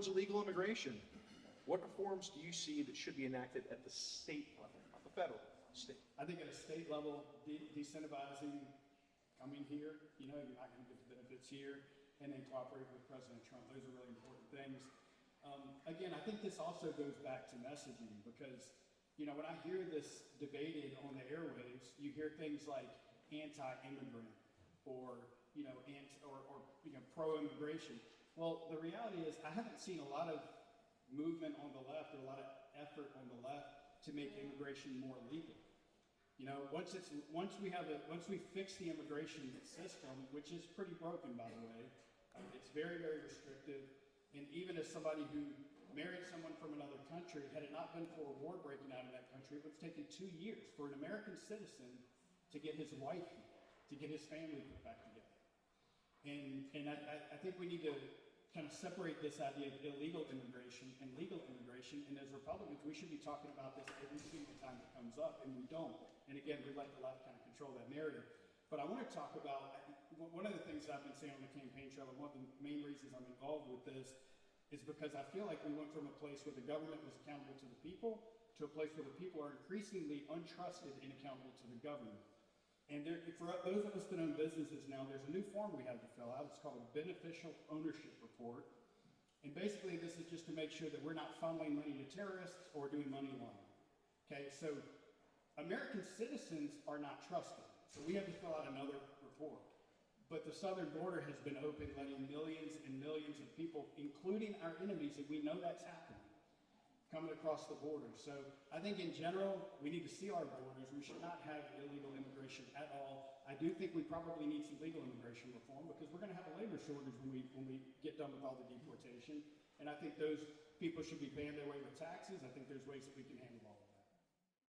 illegal immigration, what reforms do you see that should be enacted at the state level, not the federal, state? I think at a state level, decentralizing coming here, you're not going to get the benefits here, and then cooperating with President Trump. Those are really important things. Again, I think this also goes back to messaging because, when I hear this debated on the airwaves, you hear things like anti-immigrant or pro-immigration. Well, the reality is I haven't seen a lot of movement on the left or a lot of effort on the left to make immigration more legal. Once we fix the immigration system, which is pretty broken, by the way, it's very, very restrictive. And even as somebody who married someone from another country, had it not been for a war breaking out in that country, it would have taken 2 years for an American citizen to get his wife, to get his family put back together. And I think we need to kind of separate this idea of illegal immigration and legal immigration. And as Republicans, we should be talking about this every single time it comes up, and we don't. And again, we let the left kind of control that narrative. But I want to talk about, one of the things that I've been saying on the campaign trail, and one of the main reasons I'm involved with this, is because I feel like we went from a place where the government was accountable to the people to a place where the people are increasingly untrusted and accountable to the government. And for those of us that own businesses now, there's a new form we have to fill out. It's called a beneficial ownership report. And basically, this is just to make sure that we're not funneling money to terrorists or doing money laundering. Okay, so American citizens are not trusted. So we have to fill out another report. But the southern border has been open, letting millions and millions of people, including our enemies, and we know that's happening, coming across the border. So I think in general, we need to seal our borders. We should not have illegal immigration at all. I do think we probably need some legal immigration reform because we're going to have a labor shortage when we get done with all the deportation. And I think those people should be paying their way with taxes. I think there's ways that we can handle